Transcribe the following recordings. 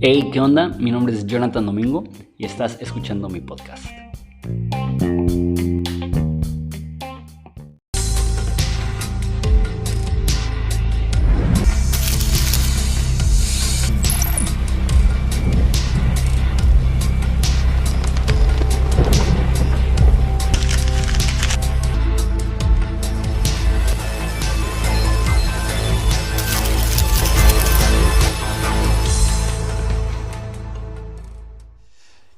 Hey, ¿qué onda? Mi nombre es Jonathan Domingo y estás escuchando mi podcast.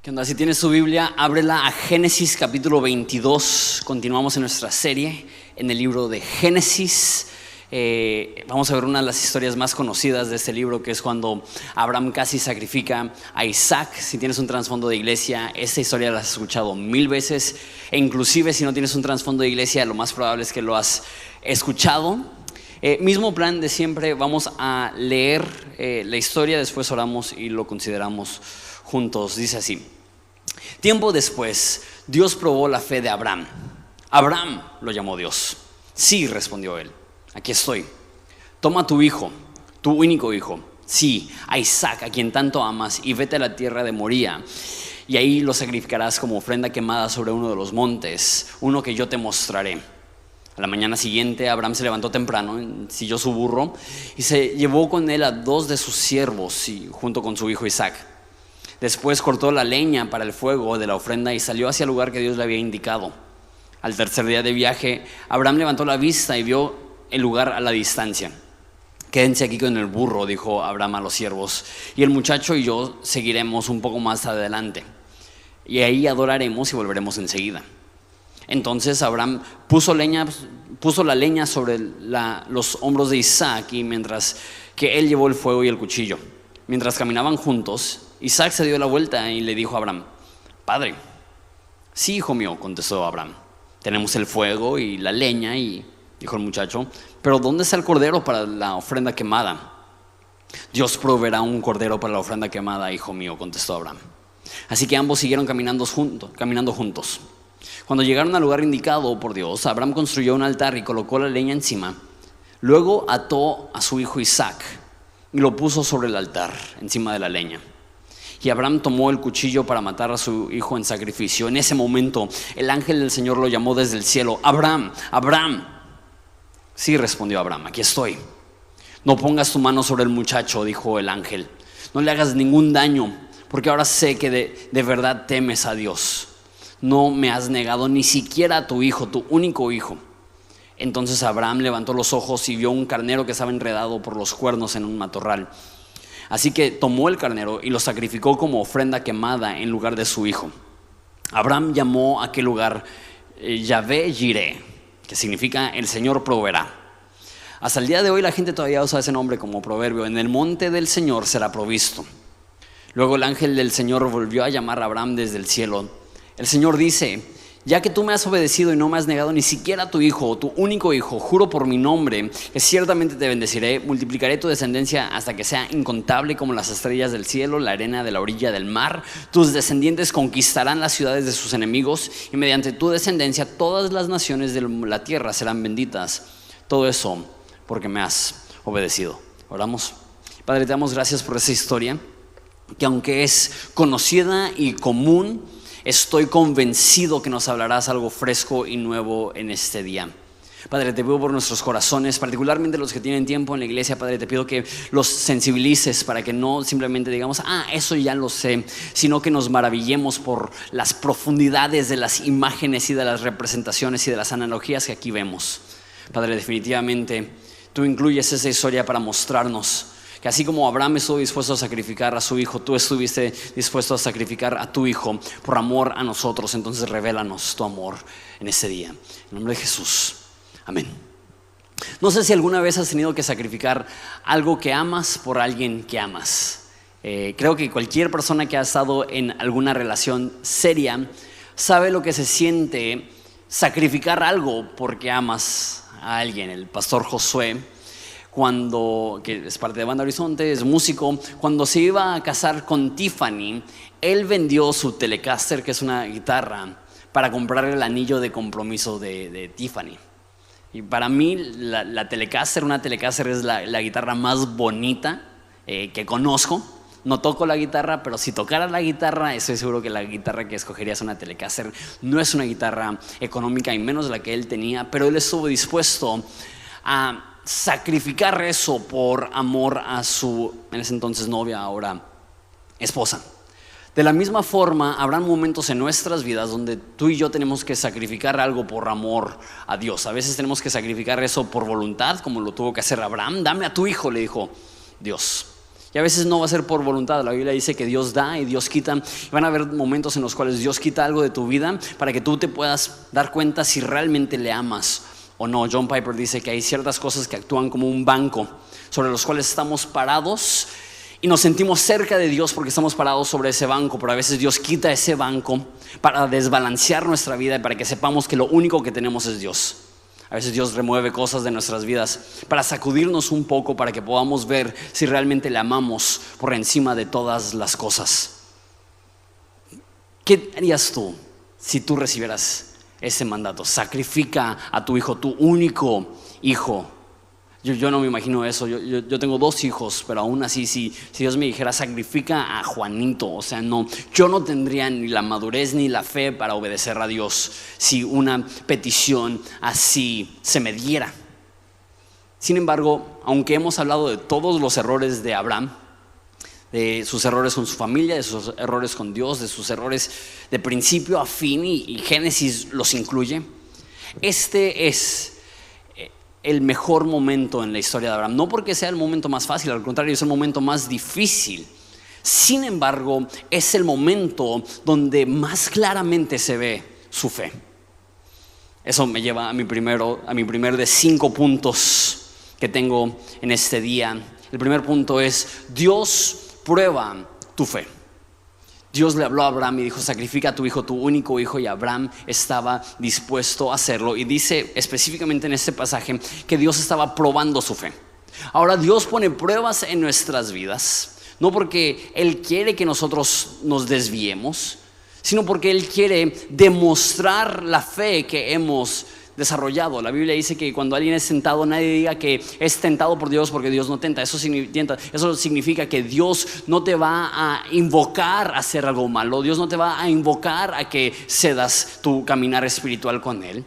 ¿Qué onda? Si tienes tu Biblia, ábrela a Génesis capítulo 22. Continuamos en nuestra serie en el libro de Génesis. Vamos a ver una de las historias más conocidas de este libro, que es cuando Abraham casi sacrifica a Isaac. Si tienes un trasfondo de iglesia, esta historia la has escuchado 1000 veces. E inclusive si no tienes un trasfondo de iglesia, lo más probable es que lo has escuchado. Mismo plan de siempre, vamos a leer la historia, después oramos y lo consideramos juntos. Dice así: tiempo después, Dios probó la fe de Abraham. Abraham, lo llamó Dios. Sí, respondió él, aquí estoy. Toma tu hijo, tu único hijo, sí, a Isaac, a quien tanto amas, y vete a la tierra de Moría, y ahí lo sacrificarás como ofrenda quemada sobre uno de los montes, uno que yo te mostraré. A la mañana siguiente, Abraham se levantó temprano, ensilló su burro y se llevó con él a 2 de sus siervos, junto con su hijo Isaac. Después cortó la leña para el fuego de la ofrenda y salió hacia el lugar que Dios le había indicado. Al tercer día de viaje, Abraham levantó la vista y vio el lugar a la distancia. Quédense aquí con el burro, dijo Abraham a los siervos, y el muchacho y yo seguiremos un poco más adelante. Y ahí adoraremos y volveremos enseguida. Entonces Abraham puso la leña sobre los hombros de Isaac, y mientras que él llevó el fuego y el cuchillo. Mientras caminaban juntos, Isaac se dio la vuelta y le dijo a Abraham: Padre. Sí, hijo mío, contestó Abraham, tenemos el fuego y la leña, y dijo el muchacho, pero ¿dónde está el cordero para la ofrenda quemada? Dios proveerá un cordero para la ofrenda quemada, hijo mío, contestó Abraham. Así que ambos siguieron caminando juntos. Cuando llegaron al lugar indicado por Dios, Abraham construyó un altar y colocó la leña encima. Luego ató a su hijo Isaac y lo puso sobre el altar, encima de la leña. Y Abraham tomó el cuchillo para matar a su hijo en sacrificio. En ese momento, el ángel del Señor lo llamó desde el cielo: Abraham, Abraham. Sí, respondió Abraham, aquí estoy. No pongas tu mano sobre el muchacho, dijo el ángel. No le hagas ningún daño, porque ahora sé que de verdad temes a Dios. No me has negado ni siquiera a tu hijo, tu único hijo. Entonces Abraham levantó los ojos y vio un carnero que estaba enredado por los cuernos en un matorral. Así que tomó el carnero y lo sacrificó como ofrenda quemada en lugar de su hijo. Abraham llamó a aquel lugar Yahvé Jireh, que significa el Señor proveerá. Hasta el día de hoy la gente todavía usa ese nombre como proverbio: en el monte del Señor será provisto. Luego el ángel del Señor volvió a llamar a Abraham desde el cielo. El Señor dice: ya que tú me has obedecido y no me has negado ni siquiera a tu hijo, tu único hijo, juro por mi nombre que ciertamente te bendeciré, multiplicaré tu descendencia hasta que sea incontable como las estrellas del cielo, la arena de la orilla del mar. Tus descendientes conquistarán las ciudades de sus enemigos, y mediante tu descendencia todas las naciones de la tierra serán benditas. Todo eso porque me has obedecido. Oramos. Padre, te damos gracias por esa historia, que aunque es conocida y común, estoy convencido que nos hablarás algo fresco y nuevo en este día. Padre, te pido por nuestros corazones, particularmente los que tienen tiempo en la iglesia. Padre, te pido que los sensibilices para que no simplemente digamos: eso ya lo sé, sino que nos maravillemos por las profundidades de las imágenes y de las representaciones y de las analogías que aquí vemos. Padre, definitivamente tú incluyes esa historia para mostrarnos que así como Abraham estuvo dispuesto a sacrificar a su hijo, tú estuviste dispuesto a sacrificar a tu hijo por amor a nosotros. Entonces revélanos tu amor en ese día. En nombre de Jesús, amén. No sé si alguna vez has tenido que sacrificar algo que amas por alguien que amas. Creo que cualquier persona que ha estado en alguna relación seria sabe lo que se siente sacrificar algo porque amas a alguien. El pastor Josué, que es parte de Banda Horizonte, es músico, cuando se iba a casar con Tiffany, él vendió su Telecaster, que es una guitarra, para comprar el anillo de compromiso de Tiffany. Y para mí la Telecaster, una Telecaster es la guitarra más bonita que conozco. No toco la guitarra, pero si tocara la guitarra, estoy seguro que la guitarra que escogería es una Telecaster. No es una guitarra económica, y menos la que él tenía, pero él estuvo dispuesto a sacrificar eso por amor a su, en ese entonces novia, ahora esposa. De la misma forma, habrán momentos en nuestras vidas donde tú y yo tenemos que sacrificar algo por amor a Dios. A veces tenemos que sacrificar eso por voluntad, como lo tuvo que hacer Abraham. Dame a tu hijo, le dijo Dios. Y a veces no va a ser por voluntad. La Biblia dice que Dios da y Dios quita. Y van a haber momentos en los cuales Dios quita algo de tu vida para que tú te puedas dar cuenta si realmente le amas o no. John Piper dice que hay ciertas cosas que actúan como un banco sobre los cuales estamos parados y nos sentimos cerca de Dios porque estamos parados sobre ese banco, pero a veces Dios quita ese banco para desbalancear nuestra vida y para que sepamos que lo único que tenemos es Dios. A veces Dios remueve cosas de nuestras vidas para sacudirnos un poco, para que podamos ver si realmente le amamos por encima de todas las cosas. ¿Qué harías tú si tú recibieras ese mandato? Sacrifica a tu hijo, tu único hijo. Yo no me imagino eso. Yo tengo 2 hijos, pero aún así, si Dios me dijera sacrifica a Juanito, o sea, no, yo no tendría ni la madurez ni la fe para obedecer a Dios si una petición así se me diera. Sin embargo, aunque hemos hablado de todos los errores de Abraham, de sus errores con su familia, de sus errores con Dios, de sus errores de principio a fin, y Génesis los incluye, este es el mejor momento en la historia de Abraham. No porque sea el momento más fácil, al contrario, es el momento más difícil. Sin embargo, es el momento donde más claramente se ve su fe. Eso me lleva a mi primer de 5 puntos que tengo en este día. El primer punto es: Dios prueba tu fe. Dios le habló a Abraham y dijo: sacrifica a tu hijo, tu único hijo, y Abraham estaba dispuesto a hacerlo. Y dice específicamente en este pasaje que Dios estaba probando su fe. Ahora, Dios pone pruebas en nuestras vidas, no porque Él quiere que nosotros nos desviemos, sino porque Él quiere demostrar la fe que hemos desarrollado. La Biblia dice que cuando alguien es tentado, nadie diga que es tentado por Dios, porque Dios no tenta. Eso significa que Dios no te va a invocar a hacer algo malo. Dios no te va a invocar a que cedas tu caminar espiritual con Él.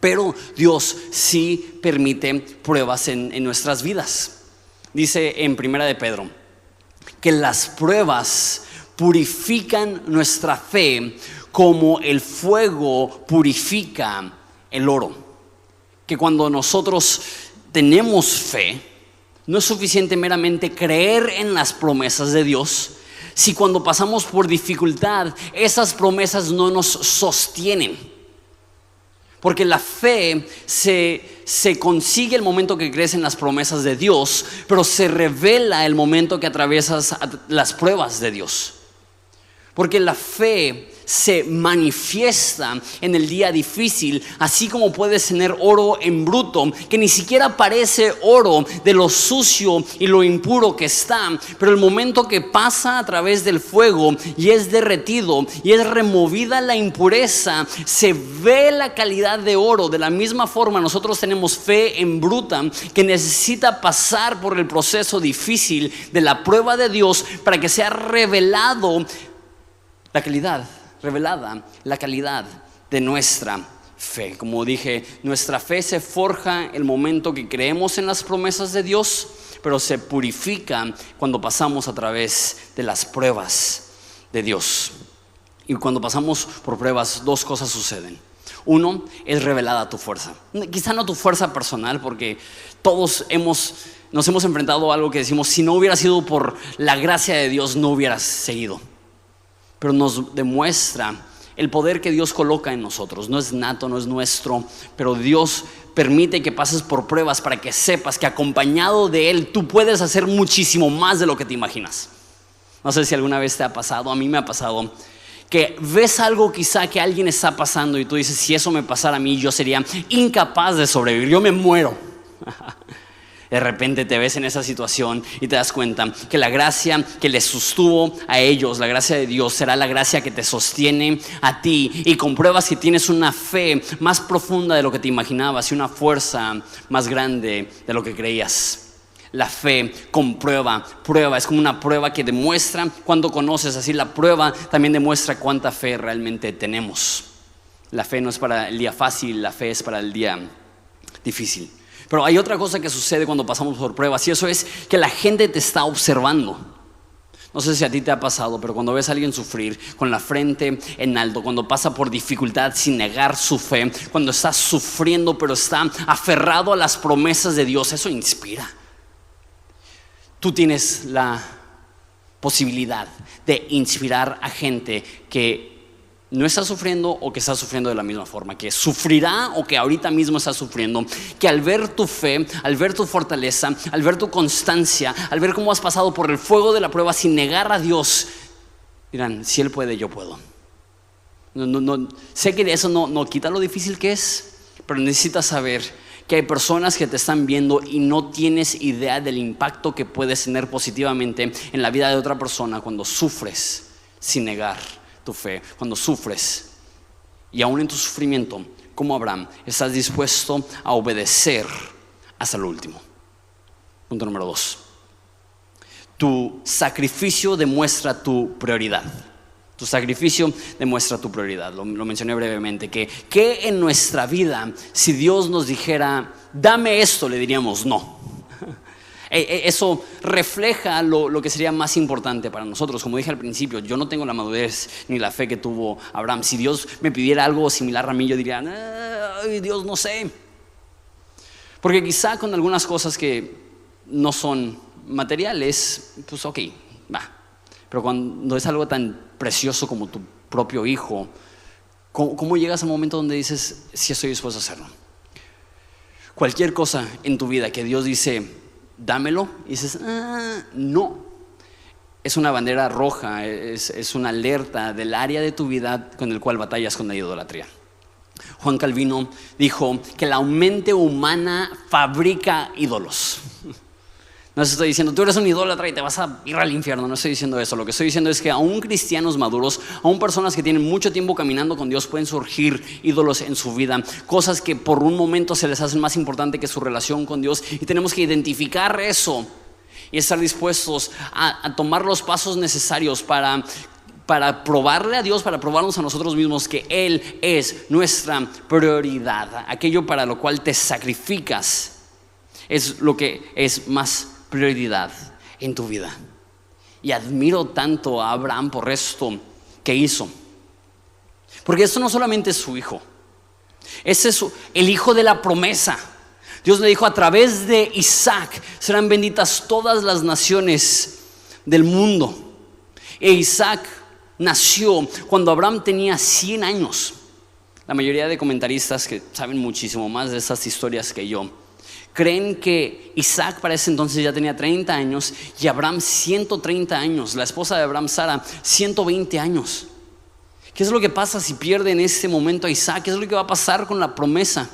Pero Dios sí permite pruebas en nuestras vidas. Dice en 1 de Pedro que las pruebas purifican nuestra fe como el fuego purifica el oro. Que cuando nosotros tenemos fe, no es suficiente meramente creer en las promesas de Dios, si cuando pasamos por dificultad esas promesas no nos sostienen. Porque la fe se consigue el momento que crees en las promesas de Dios, pero se revela el momento que atraviesas las pruebas de Dios. Porque la fe se manifiesta en el día difícil, así como puedes tener oro en bruto, que ni siquiera parece oro de lo sucio y lo impuro que está, pero el momento que pasa a través del fuego y es derretido y es removida la impureza, se ve la calidad de oro. De la misma forma, nosotros tenemos fe en bruta que necesita pasar por el proceso difícil de la prueba de Dios para que sea revelada la calidad de nuestra fe. Como dije, nuestra fe se forja el momento que creemos en las promesas de Dios, pero se purifica cuando pasamos a través de las pruebas de Dios. Y cuando pasamos por pruebas, 2 cosas suceden. Uno, es revelada tu fuerza. Quizá no tu fuerza personal, porque todos nos hemos enfrentado a algo que decimos: si no hubiera sido por la gracia de Dios, no hubieras seguido. Pero nos demuestra el poder que Dios coloca en nosotros. No es nato, no es nuestro, pero Dios permite que pases por pruebas para que sepas que acompañado de Él tú puedes hacer muchísimo más de lo que te imaginas. No sé si alguna vez te ha pasado, a mí me ha pasado, que ves algo quizá que alguien está pasando y tú dices: si eso me pasara a mí, yo sería incapaz de sobrevivir, yo me muero. De repente te ves en esa situación y te das cuenta que la gracia que les sostuvo a ellos, la gracia de Dios, será la gracia que te sostiene a ti. Y compruebas que tienes una fe más profunda de lo que te imaginabas y una fuerza más grande de lo que creías. La fe comprueba, prueba, es como una prueba que demuestra cuánto conoces. Así la prueba también demuestra cuánta fe realmente tenemos. La fe no es para el día fácil, la fe es para el día difícil. Pero hay otra cosa que sucede cuando pasamos por pruebas, y eso es que la gente te está observando. No sé si a ti te ha pasado, pero cuando ves a alguien sufrir con la frente en alto, cuando pasa por dificultad sin negar su fe, cuando está sufriendo pero está aferrado a las promesas de Dios, eso inspira. Tú tienes la posibilidad de inspirar a gente que no está sufriendo o que está sufriendo de la misma forma, que sufrirá o que ahorita mismo está sufriendo, que al ver tu fe, al ver tu fortaleza, al ver tu constancia, al ver cómo has pasado por el fuego de la prueba sin negar a Dios, dirán, si Él puede, yo puedo. Sé que eso no quita lo difícil que es, pero necesitas saber que hay personas que te están viendo y no tienes idea del impacto que puedes tener positivamente en la vida de otra persona cuando sufres sin negar tu fe, cuando sufres y aún en tu sufrimiento, como Abraham, estás dispuesto a obedecer hasta lo último. Punto número 2. Tu sacrificio demuestra tu prioridad. Tu sacrificio demuestra tu prioridad. Lo mencioné brevemente, que en nuestra vida, si Dios nos dijera, dame esto, le diríamos no. Eso refleja lo que sería más importante para nosotros. Como dije al principio, yo no tengo la madurez ni la fe que tuvo Abraham. Si Dios me pidiera algo similar a mí, yo diría, ay, Dios, no sé. Porque quizá con algunas cosas que no son materiales, pues ok, va. Pero cuando es algo tan precioso como tu propio hijo, ¿cómo llegas a un momento donde dices, sí estoy dispuesto a hacerlo? Cualquier cosa en tu vida que Dios dice, dámelo, y dices, no, es una bandera roja, es una alerta del área de tu vida con el cual batallas con la idolatría. Juan Calvino dijo que la mente humana fabrica ídolos. No estoy diciendo, tú eres un idólatra y te vas a ir al infierno, no estoy diciendo eso. Lo que estoy diciendo es que aún cristianos maduros, aún personas que tienen mucho tiempo caminando con Dios, pueden surgir ídolos en su vida, cosas que por un momento se les hacen más importante que su relación con Dios, y tenemos que identificar eso y estar dispuestos a tomar los pasos necesarios para probarle a Dios, para probarnos a nosotros mismos que Él es nuestra prioridad. Aquello para lo cual te sacrificas es lo que es más prioridad en tu vida. Y admiro tanto a Abraham por esto que hizo, porque esto no solamente es su hijo, ese es el hijo de la promesa. Dios le dijo, a través de Isaac serán benditas todas las naciones del mundo. E Isaac nació cuando Abraham tenía 100 años. La mayoría de comentaristas que saben muchísimo más de estas historias que yo creen que Isaac para ese entonces ya tenía 30 años y Abraham 130 años, la esposa de Abraham, Sara, 120 años. ¿Qué es lo que pasa si pierde en ese momento a Isaac? ¿Qué es lo que va a pasar con la promesa?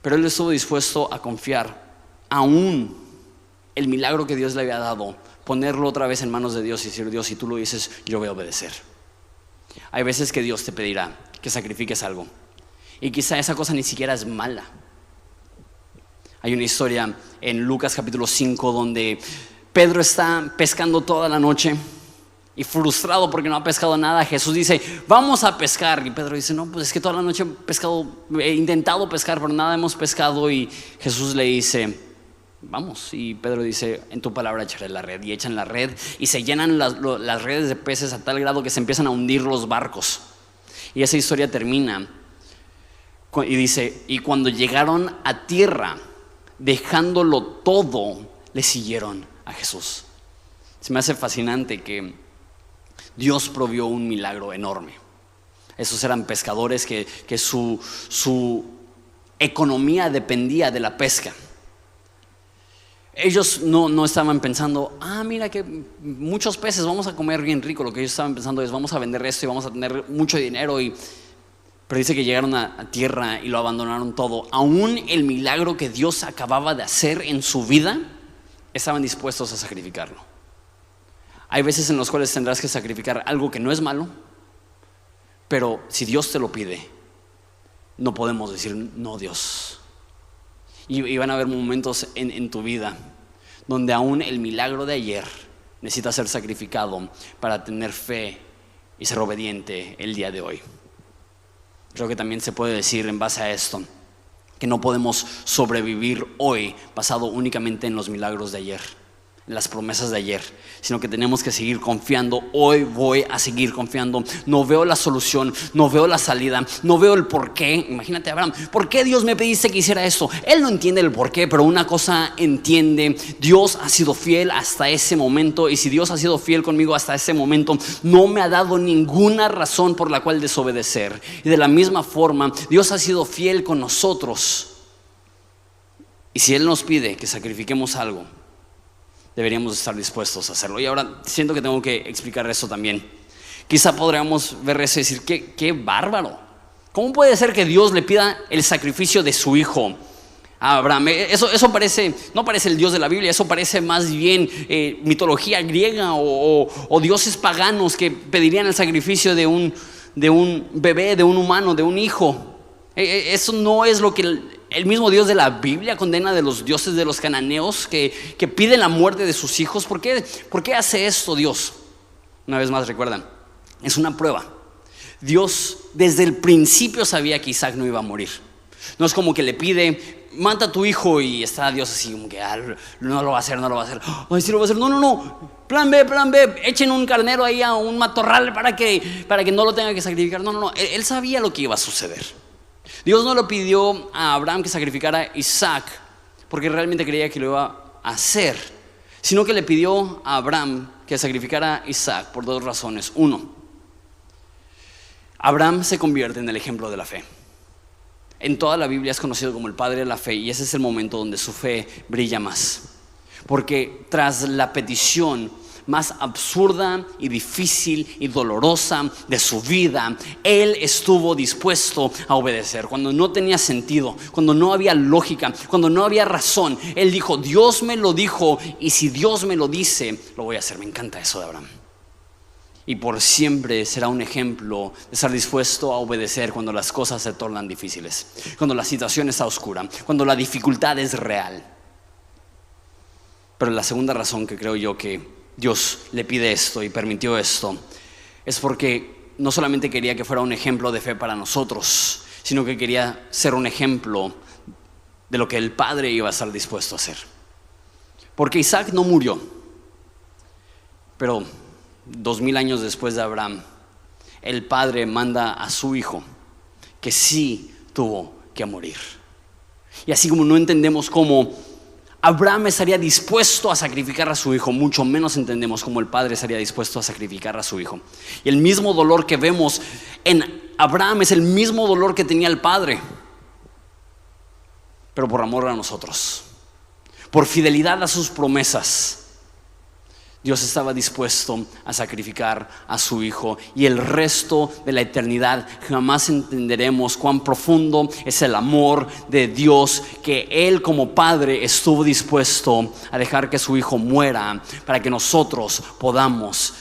Pero él estuvo dispuesto a confiar aún el milagro que Dios le había dado, ponerlo otra vez en manos de Dios y decir, Dios, si tú lo dices, yo voy a obedecer. Hay veces que Dios te pedirá que sacrifiques algo y quizá esa cosa ni siquiera es mala. Hay una historia en Lucas capítulo 5 donde Pedro está pescando toda la noche y frustrado porque no ha pescado nada. Jesús dice, vamos a pescar. Y Pedro dice, no, pues es que toda la noche he intentado pescar, pero nada hemos pescado. Y Jesús le dice, vamos. Y Pedro dice, en tu palabra echaré la red. Y echan la red y se llenan las redes de peces a tal grado que se empiezan a hundir los barcos. Y esa historia termina y dice, y cuando llegaron a tierra, dejándolo todo, le siguieron a Jesús. Se me hace fascinante que Dios provió un milagro enorme. Esos eran pescadores que su economía dependía de la pesca. Ellos no estaban pensando, mira que muchos peces, vamos a comer bien rico. Lo que ellos estaban pensando es, vamos a vender esto y vamos a tener mucho dinero. Pero dice que llegaron a tierra y lo abandonaron todo. Aún el milagro que Dios acababa de hacer en su vida, estaban dispuestos a sacrificarlo. Hay veces en las cuales tendrás que sacrificar algo que no es malo, pero si Dios te lo pide, no podemos decir no, Dios. Y van a haber momentos en tu vida donde aún el milagro de ayer necesita ser sacrificado para tener fe y ser obediente el día de hoy. Creo que también se puede decir en base a esto que no podemos sobrevivir hoy basado únicamente en los milagros de ayer, en las promesas de ayer, sino que tenemos que seguir confiando. Hoy voy a seguir confiando. No veo la solución, no veo la salida, no veo el por qué. Imagínate, Abraham, ¿por qué Dios me pediste que hiciera esto? Él no entiende el por qué, pero una cosa entiende: Dios ha sido fiel hasta ese momento, y si Dios ha sido fiel conmigo hasta ese momento, no me ha dado ninguna razón por la cual desobedecer. Y de la misma forma, Dios ha sido fiel con nosotros, y si Él nos pide que sacrifiquemos algo, deberíamos estar dispuestos a hacerlo. Y ahora siento que tengo que explicar eso también. Quizá podríamos ver eso y decir: qué bárbaro. ¿Cómo puede ser que Dios le pida el sacrificio de su hijo a Abraham? Eso no parece el Dios de la Biblia. Eso parece más bien mitología griega o dioses paganos que pedirían el sacrificio de un bebé, de un humano, de un hijo. Eso no es lo que el mismo Dios de la Biblia condena de los dioses de los cananeos que piden la muerte de sus hijos. ¿Por qué hace esto Dios? Una vez más, recuerdan, es una prueba. Dios desde el principio sabía que Isaac no iba a morir. No es como que le pide: mata a tu hijo, y está Dios así como que no lo va a hacer. Ay, sí lo va a hacer. No. Plan B, echen un carnero ahí a un matorral para que no lo tenga que sacrificar. No. Él sabía lo que iba a suceder. Dios no le pidió a Abraham que sacrificara a Isaac porque realmente creía que lo iba a hacer, sino que le pidió a Abraham que sacrificara a Isaac por dos razones. Uno, Abraham se convierte en el ejemplo de la fe. En toda la Biblia es conocido como el padre de la fe, y ese es el momento donde su fe brilla más, porque tras la petición más absurda y difícil y dolorosa de su vida, él estuvo dispuesto a obedecer. Cuando no tenía sentido, cuando no había lógica, cuando no había razón, él dijo: Dios me lo dijo, y si Dios me lo dice, lo voy a hacer. Me encanta eso de Abraham. Y por siempre será un ejemplo de estar dispuesto a obedecer cuando las cosas se tornan difíciles, cuando la situación está oscura, cuando la dificultad es real. Pero la segunda razón que creo yo que Dios le pide esto y permitió esto es porque no solamente quería que fuera un ejemplo de fe para nosotros, sino que quería ser un ejemplo de lo que el Padre iba a estar dispuesto a hacer. Porque Isaac no murió, pero 2000 años después de Abraham, el Padre manda a su hijo que sí tuvo que morir. Y así como no entendemos cómo Abraham estaría dispuesto a sacrificar a su hijo, mucho menos entendemos cómo el Padre estaría dispuesto a sacrificar a su hijo. Y el mismo dolor que vemos en Abraham es el mismo dolor que tenía el Padre, pero por amor a nosotros, por fidelidad a sus promesas, Dios estaba dispuesto a sacrificar a su hijo. Y el resto de la eternidad jamás entenderemos cuán profundo es el amor de Dios, que Él como Padre estuvo dispuesto a dejar que su hijo muera para que nosotros podamos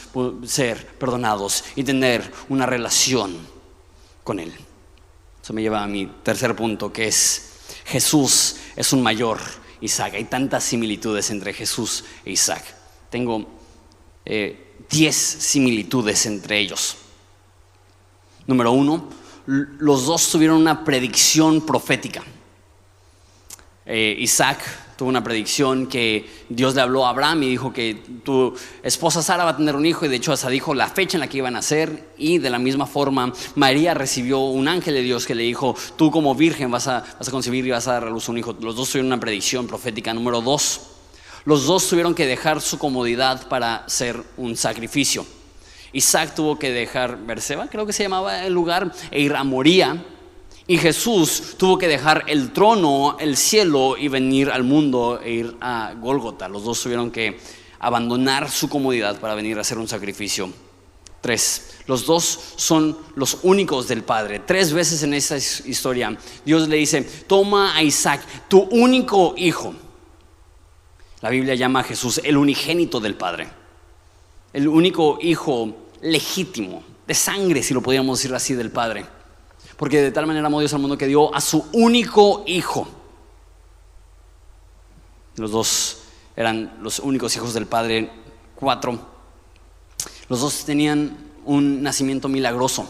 ser perdonados y tener una relación con Él. Eso me lleva a mi tercer punto, que es: Jesús es un mayor Isaac. Hay tantas similitudes entre Jesús e Isaac. Tengo 10 similitudes entre ellos. Número 1, los dos tuvieron una predicción profética. Isaac tuvo una predicción que Dios le habló a Abraham y dijo que tu esposa Sara va a tener un hijo, y de hecho hasta dijo la fecha en la que iban a nacer. Y de la misma forma, María recibió un ángel de Dios que le dijo: tú como virgen vas a concebir y vas a dar a luz un hijo. Los dos tuvieron una predicción profética. Número 2, los dos tuvieron que dejar su comodidad para hacer un sacrificio. Isaac tuvo que dejar Berseba, creo que se llamaba el lugar, e ir a Moría. Y Jesús tuvo que dejar el trono, el cielo, y venir al mundo e ir a Gólgota. Los dos tuvieron que abandonar su comodidad para venir a hacer un sacrificio 3. Los dos son los únicos del Padre. 3 veces en esta historia Dios le dice: toma a Isaac, tu único hijo. La Biblia llama a Jesús el unigénito del Padre, el único hijo legítimo, de sangre, si lo podríamos decir así, del Padre. Porque de tal manera amó Dios al mundo que dio a su único hijo. Los dos eran los únicos hijos del Padre. 4. Los dos tenían un nacimiento milagroso.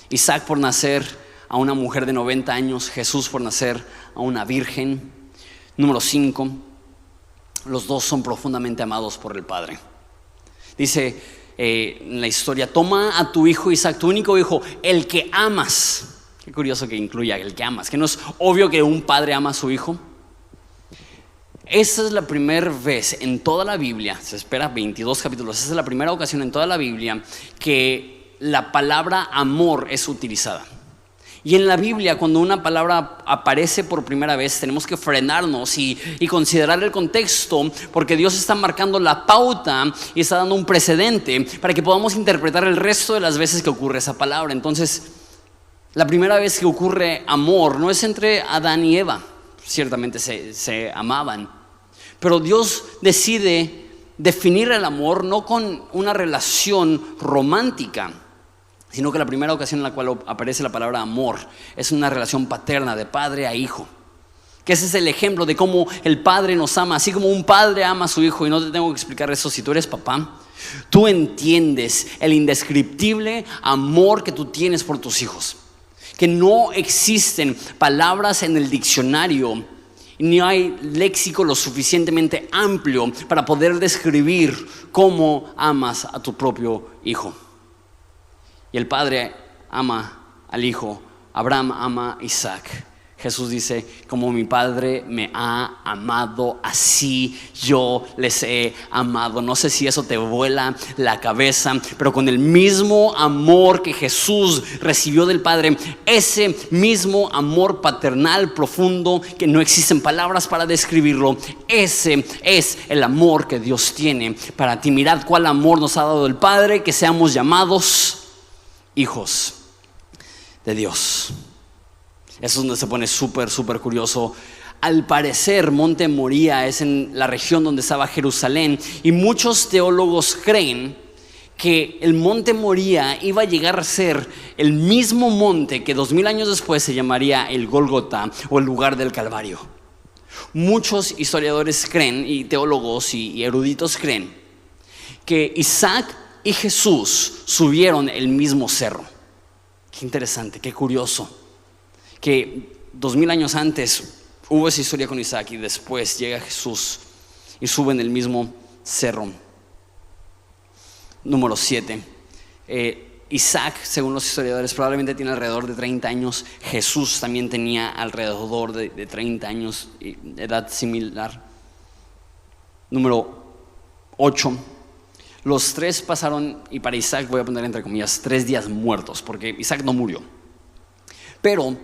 Isaac por nacer a una mujer de 90 años, Jesús por nacer a una virgen. Número 5. Los dos son profundamente amados por el Padre. Dice en la historia: toma a tu hijo Isaac, tu único hijo, el que amas. Qué curioso que incluya el que amas, que no es obvio que un padre ama a su hijo. Esa es la primera vez en toda la Biblia, se espera 22 capítulos, esa es la primera ocasión en toda la Biblia que la palabra amor es utilizada. Y en la Biblia, cuando una palabra aparece por primera vez, tenemos que frenarnos y considerar el contexto, porque Dios está marcando la pauta y está dando un precedente para que podamos interpretar el resto de las veces que ocurre esa palabra. Entonces, la primera vez que ocurre amor no es entre Adán y Eva. Ciertamente se amaban, pero Dios decide definir el amor no con una relación romántica, sino que la primera ocasión en la cual aparece la palabra amor es una relación paterna, de padre a hijo. Que ese es el ejemplo de cómo el padre nos ama, así como un padre ama a su hijo. Y no te tengo que explicar eso. Si tú eres papá, tú entiendes el indescriptible amor que tú tienes por tus hijos, que no existen palabras en el diccionario, ni hay léxico lo suficientemente amplio para poder describir cómo amas a tu propio hijo. Y el padre ama al hijo, Abraham ama a Isaac. Jesús dice: como mi Padre me ha amado, así yo les he amado. No sé si eso te vuela la cabeza, pero con el mismo amor que Jesús recibió del Padre, ese mismo amor paternal profundo que no existen palabras para describirlo, ese es el amor que Dios tiene para ti. Mirad cuál amor nos ha dado el Padre, que seamos llamados hijos de Dios. Eso es donde se pone súper curioso. Al parecer, Monte Moría es en la región donde estaba Jerusalén, y muchos teólogos creen que el Monte Moría iba a llegar a ser el mismo monte que 2000 años después se llamaría el Gólgota, o el lugar del Calvario. Muchos historiadores creen, y teólogos y eruditos creen, que Isaac y Jesús subieron el mismo cerro. Qué interesante, qué curioso, que 2000 años antes hubo esa historia con Isaac, y después llega Jesús y suben el mismo cerro. Número 7. Isaac, según los historiadores, probablemente tiene alrededor de 30 años. Jesús también tenía alrededor de 30 años, edad similar. Número 8. Los tres pasaron, y para Isaac voy a poner entre comillas, 3 días muertos, porque Isaac no murió. Pero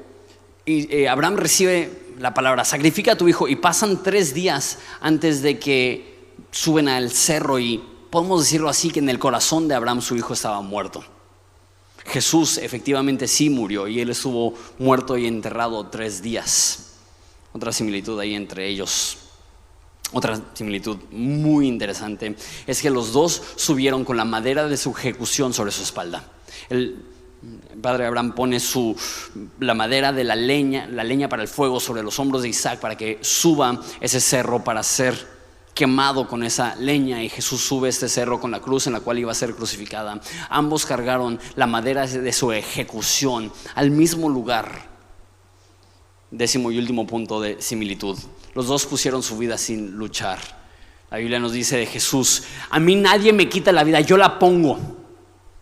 Abraham recibe la palabra: sacrifica a tu hijo, y pasan 3 días antes de que suben al cerro, y podemos decirlo así, que en el corazón de Abraham su hijo estaba muerto. Jesús efectivamente sí murió, y él estuvo muerto y enterrado 3 días. Otra similitud ahí entre ellos, otra similitud muy interesante, es que los dos subieron con la madera de su ejecución sobre su espalda. El padre Abraham pone la madera de la leña para el fuego sobre los hombros de Isaac, para que suba ese cerro para ser quemado con esa leña, y Jesús sube este cerro con la cruz en la cual iba a ser crucificada. Ambos cargaron la madera de su ejecución al mismo lugar. 10º y último punto de similitud: los dos pusieron su vida sin luchar. La Biblia nos dice de Jesús: a mí nadie me quita la vida, yo la pongo.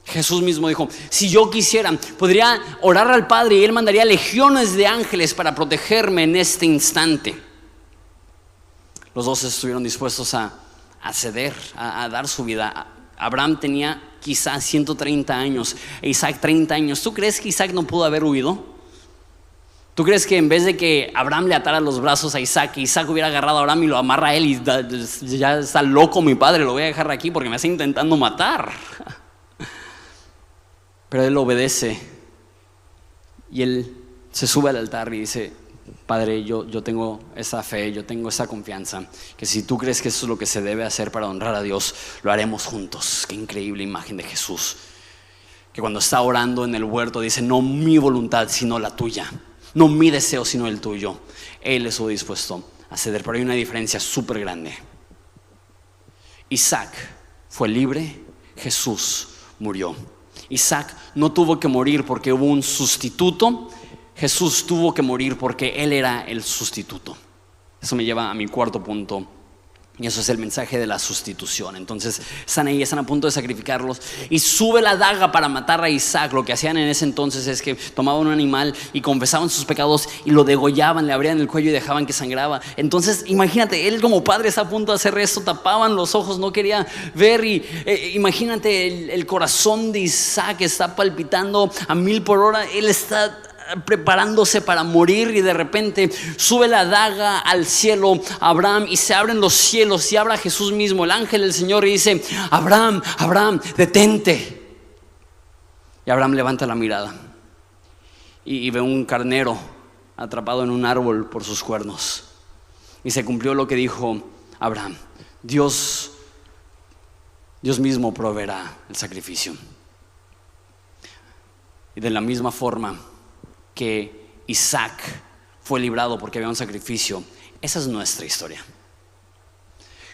Jesús mismo dijo: si yo quisiera, podría orar al Padre y Él mandaría legiones de ángeles para protegerme en este instante. Los dos estuvieron dispuestos a ceder, a dar su vida. Abraham tenía quizás 130 años e Isaac 30 años. ¿Tú crees que Isaac no pudo haber huido? ¿Tú crees que en vez de que Abraham le atara los brazos a Isaac, Isaac hubiera agarrado a Abraham y lo amarra a él y ya está loco mi padre, lo voy a dejar aquí porque me está intentando matar? Pero él obedece y él se sube al altar y dice: Padre, yo tengo esa fe, yo tengo esa confianza, que si tú crees que eso es lo que se debe hacer para honrar a Dios, lo haremos juntos. Qué increíble imagen de Jesús, que cuando está orando en el huerto dice: no mi voluntad sino la tuya, no mi deseo sino el tuyo. Él estuvo dispuesto a ceder, pero hay una diferencia súper grande. Isaac fue libre, Jesús murió. Isaac no tuvo que morir porque hubo un sustituto. Jesús tuvo que morir porque Él era el sustituto. Eso me lleva a mi cuarto punto, y eso es el mensaje de la sustitución. Entonces están ahí, están a punto de sacrificarlos, y sube la daga para matar a Isaac. Lo que hacían en ese entonces es que tomaban un animal y confesaban sus pecados y lo degollaban, le abrían el cuello y dejaban que sangraba. Entonces imagínate, él como padre está a punto de hacer esto, tapaban los ojos, no quería ver. Y imagínate, el corazón de Isaac está palpitando a 1000 por hora. Él está preparándose para morir, y de repente sube la daga al cielo a Abraham, y se abren los cielos y habla Jesús mismo, el ángel del Señor, y dice: Abraham, Abraham, detente. Y Abraham levanta la mirada y ve un carnero atrapado en un árbol por sus cuernos, y se cumplió lo que dijo Abraham: Dios mismo proveerá el sacrificio. Y de la misma forma que Isaac fue librado porque había un sacrificio, esa es nuestra historia.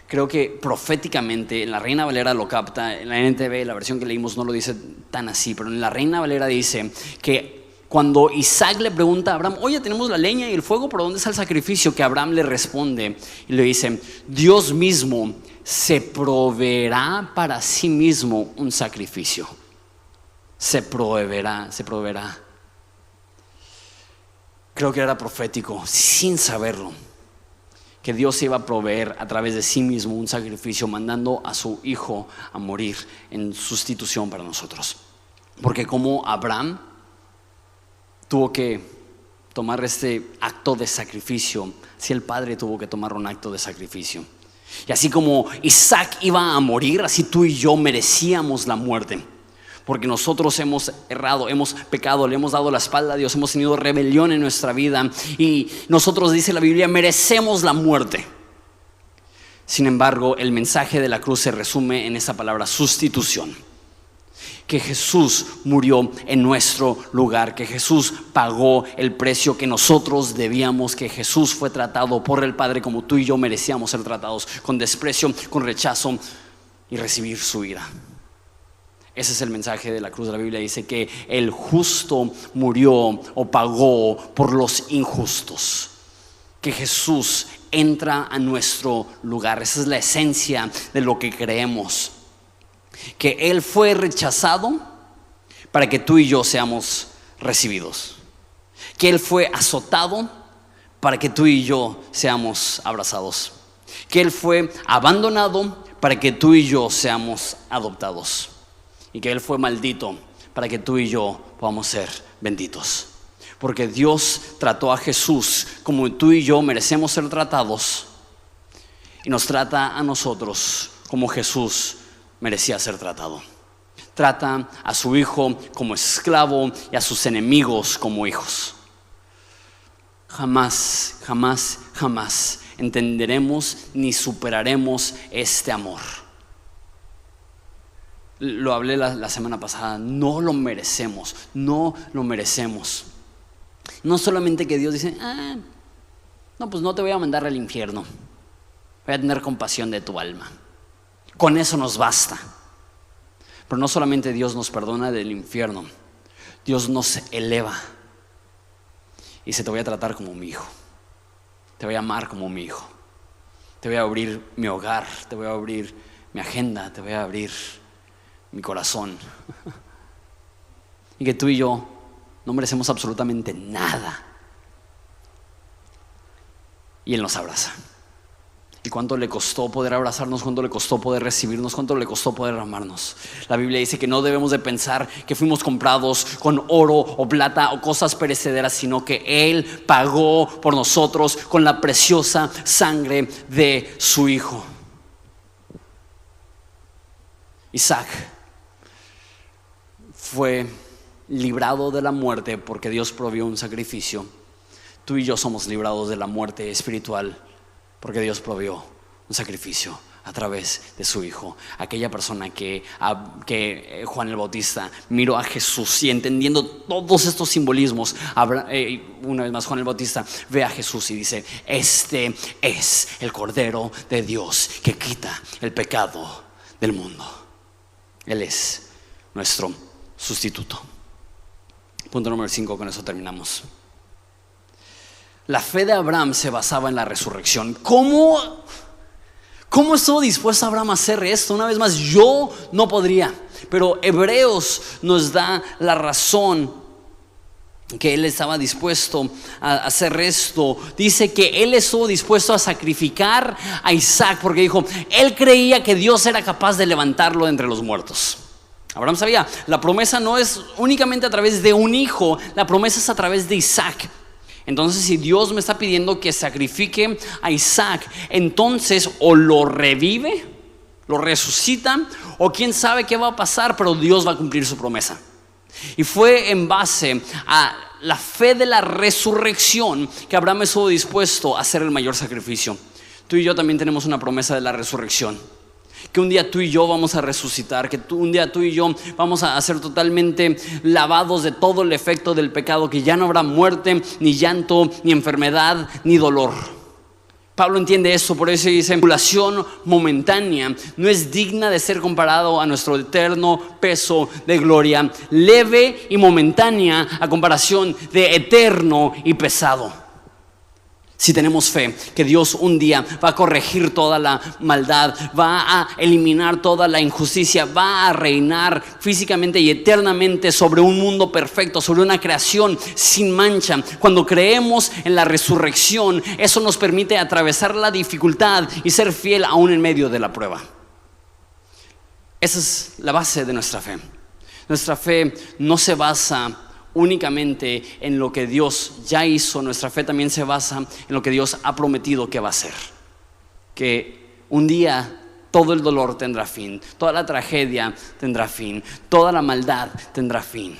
Creo que proféticamente en la Reina Valera lo capta, en la NTV, la versión que leímos no lo dice tan así, pero en la Reina Valera dice que cuando Isaac le pregunta a Abraham: oye, tenemos la leña y el fuego, ¿pero dónde está el sacrificio? Que Abraham le responde y le dice: Dios mismo se proveerá para sí mismo un sacrificio. Se proveerá. Creo que era profético, sin saberlo, que Dios iba a proveer a través de sí mismo un sacrificio, mandando a su hijo a morir en sustitución para nosotros. Porque como Abraham tuvo que tomar este acto de sacrificio, así el Padre tuvo que tomar un acto de sacrificio. Y así como Isaac iba a morir, así tú y yo merecíamos la muerte. Porque nosotros hemos errado, hemos pecado, le hemos dado la espalda a Dios, hemos tenido rebelión en nuestra vida, y nosotros, dice la Biblia, merecemos la muerte. Sin embargo, el mensaje de la cruz se resume en esa palabra: sustitución. Que Jesús murió en nuestro lugar, que Jesús pagó el precio que nosotros debíamos, que Jesús fue tratado por el Padre como tú y yo merecíamos ser tratados, con desprecio, con rechazo, y recibir su ira. Ese es el mensaje de la cruz. La Biblia dice que el justo murió o pagó por los injustos, que Jesús entra a nuestro lugar. Esa es la esencia de lo que creemos, que Él fue rechazado para que tú y yo seamos recibidos, que Él fue azotado para que tú y yo seamos abrazados, que Él fue abandonado para que tú y yo seamos adoptados, y que Él fue maldito para que tú y yo podamos ser benditos. Porque Dios trató a Jesús como tú y yo merecemos ser tratados, y nos trata a nosotros como Jesús merecía ser tratado. Trata a su hijo como esclavo y a sus enemigos como hijos. Jamás, jamás, jamás entenderemos ni superaremos este amor. Lo hablé la semana pasada. No lo merecemos, no lo merecemos. No solamente que Dios dice: no, pues no te voy a mandar al infierno, voy a tener compasión de tu alma. Con eso nos basta. Pero no solamente Dios nos perdona del infierno, Dios nos eleva y dice: te voy a tratar como mi hijo, te voy a amar como mi hijo, te voy a abrir mi hogar, te voy a abrir mi agenda, te voy a abrir mi corazón. Y que tú y yo no merecemos absolutamente nada, y Él nos abraza. ¿Y cuánto le costó poder abrazarnos? ¿Cuánto le costó poder recibirnos? ¿Cuánto le costó poder amarnos? La Biblia dice que no debemos de pensar que fuimos comprados con oro o plata o cosas perecederas, sino que Él pagó por nosotros con la preciosa sangre de su Hijo. Isaac fue librado de la muerte porque Dios proveyó un sacrificio, tú y yo somos librados de la muerte espiritual porque Dios proveyó un sacrificio a través de su Hijo. Aquella persona que Juan el Bautista miró a Jesús y entendiendo todos estos simbolismos, una vez más Juan el Bautista ve a Jesús y dice: este es el Cordero de Dios que quita el pecado del mundo. Él es nuestro sustituto. Punto número 5, con eso terminamos. La fe de Abraham se basaba en la resurrección. ¿Cómo estuvo dispuesto Abraham a hacer esto? Una vez más, yo no podría, pero Hebreos nos da la razón que él estaba dispuesto a hacer esto. Dice que él estuvo dispuesto a sacrificar a Isaac porque dijo, él creía que Dios era capaz de levantarlo de entre los muertos. Abraham sabía, la promesa no es únicamente a través de un hijo, la promesa es a través de Isaac. Entonces, si Dios me está pidiendo que sacrifique a Isaac, entonces o lo revive, lo resucita, o quién sabe qué va a pasar, pero Dios va a cumplir su promesa. Y fue en base a la fe de la resurrección que Abraham estuvo dispuesto a hacer el mayor sacrificio. Tú y yo también tenemos una promesa de la resurrección, que un día tú y yo vamos a resucitar, que un día tú y yo vamos a ser totalmente lavados de todo el efecto del pecado, que ya no habrá muerte, ni llanto, ni enfermedad, ni dolor. Pablo entiende eso, por eso dice: tribulación momentánea no es digna de ser comparado a nuestro eterno peso de gloria, leve y momentánea a comparación de eterno y pesado. Si tenemos fe que Dios un día va a corregir toda la maldad, va a eliminar toda la injusticia, va a reinar físicamente y eternamente sobre un mundo perfecto, sobre una creación sin mancha. Cuando creemos en la resurrección, eso nos permite atravesar la dificultad y ser fiel aún en medio de la prueba. Esa es la base de nuestra fe. Nuestra fe no se basa únicamente en lo que Dios ya hizo. Nuestra fe también se basa en lo que Dios ha prometido que va a hacer. Que un día todo el dolor tendrá fin, toda la tragedia tendrá fin, toda la maldad tendrá fin.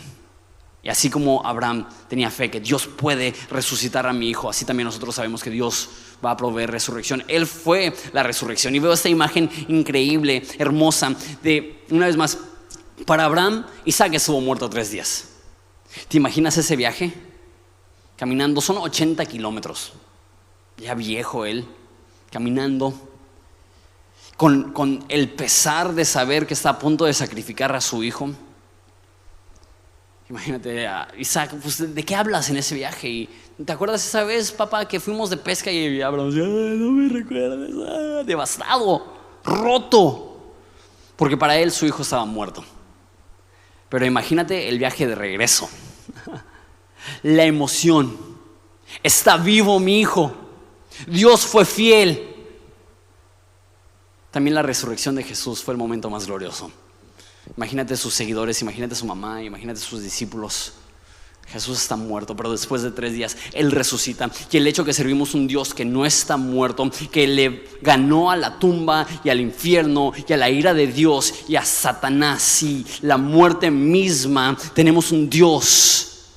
Y así como Abraham tenía fe que Dios puede resucitar a mi hijo, así también nosotros sabemos que Dios va a proveer resurrección. Él fue la resurrección. Y veo esta imagen increíble, hermosa, de, una vez más, para Abraham, Isaac estuvo muerto 3 días. ¿Te imaginas ese viaje? Caminando, son 80 kilómetros. Ya viejo él, caminando, con el pesar de saber que está a punto de sacrificar a su hijo. Imagínate a Isaac, pues, ¿de qué hablas en ese viaje? Y ¿te acuerdas esa vez, papá, que fuimos de pesca y hablamos? No me recuerdes. Devastado, roto, porque para él su hijo estaba muerto. Pero imagínate el viaje de regreso, la emoción. Está vivo mi hijo, Dios fue fiel. También la resurrección de Jesús fue el momento más glorioso. Imagínate sus seguidores, imagínate su mamá, imagínate sus discípulos. Jesús está muerto, pero después de 3 días Él resucita. Y el hecho que servimos un Dios que no está muerto, que le ganó a la tumba y al infierno y a la ira de Dios y a Satanás y la muerte misma, tenemos un Dios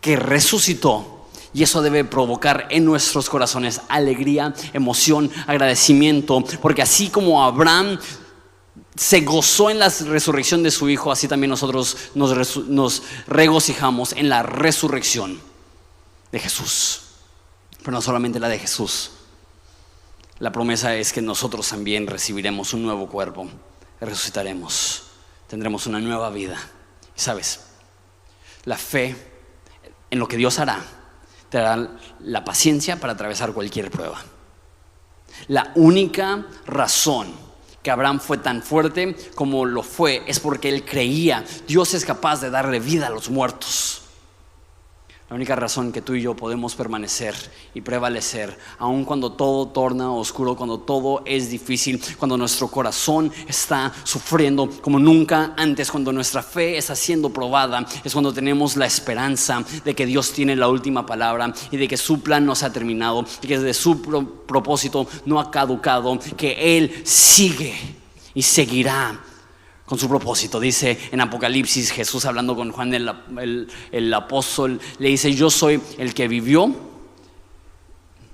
que resucitó. Y eso debe provocar en nuestros corazones alegría, emoción, agradecimiento, porque así como Abraham se gozó en la resurrección de su hijo, así también nosotros nos regocijamos en la resurrección de Jesús. Pero no solamente la de Jesús. La promesa es que nosotros también recibiremos un nuevo cuerpo, resucitaremos, tendremos una nueva vida. Y sabes, la fe en lo que Dios hará te dará la paciencia para atravesar cualquier prueba. La única razón que Abraham fue tan fuerte como lo fue es porque él creía Dios es capaz de darle vida a los muertos. La única razón que tú y yo podemos permanecer y prevalecer, aun cuando todo torna oscuro, cuando todo es difícil, cuando nuestro corazón está sufriendo como nunca antes, cuando nuestra fe está siendo probada, es cuando tenemos la esperanza de que Dios tiene la última palabra y de que su plan no se ha terminado y que de su propósito no ha caducado, que Él sigue y seguirá con su propósito. Dice en Apocalipsis, Jesús hablando con Juan el apóstol, le dice: yo soy el que vivió,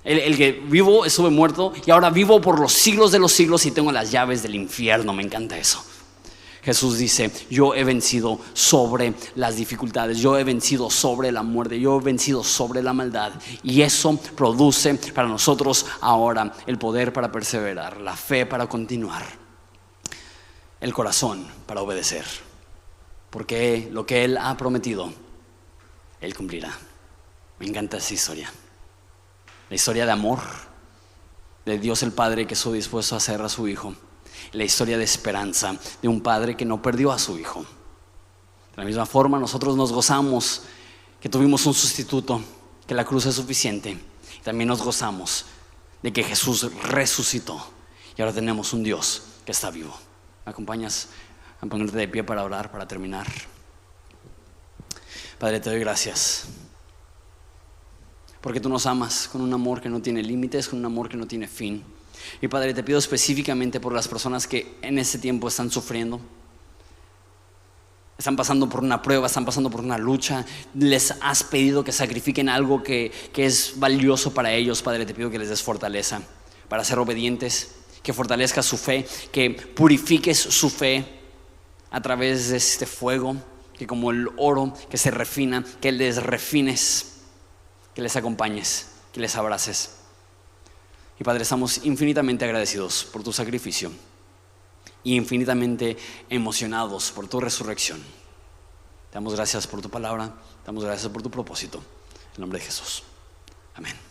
el que vivo, estuve muerto y ahora vivo por los siglos de los siglos y tengo las llaves del infierno. Me encanta eso. Jesús dice: yo he vencido sobre las dificultades, yo he vencido sobre la muerte, yo he vencido sobre la maldad. Y eso produce para nosotros ahora el poder para perseverar, la fe para continuar, el corazón para obedecer, porque lo que Él ha prometido, Él cumplirá. Me encanta esa historia, la historia de amor de Dios el Padre que estuvo dispuesto a hacer a su Hijo, la historia de esperanza de un padre que no perdió a su hijo. De la misma forma, nosotros nos gozamos que tuvimos un sustituto, que la cruz es suficiente. Y también nos gozamos de que Jesús resucitó y ahora tenemos un Dios que está vivo. ¿Me acompañas a ponerte de pie para orar, para terminar? Padre, te doy gracias porque tú nos amas con un amor que no tiene límites, con un amor que no tiene fin. Y Padre, te pido específicamente por las personas que en este tiempo están sufriendo, están pasando por una prueba, están pasando por una lucha. Les has pedido que sacrifiquen algo que es valioso para ellos. Padre, te pido que les des fortaleza para ser obedientes, que fortalezcas su fe, que purifiques su fe a través de este fuego, que como el oro que se refina, que les refines, que les acompañes, que les abraces. Y Padre, estamos infinitamente agradecidos por tu sacrificio y infinitamente emocionados por tu resurrección. Te damos gracias por tu palabra, te damos gracias por tu propósito. En el nombre de Jesús. Amén.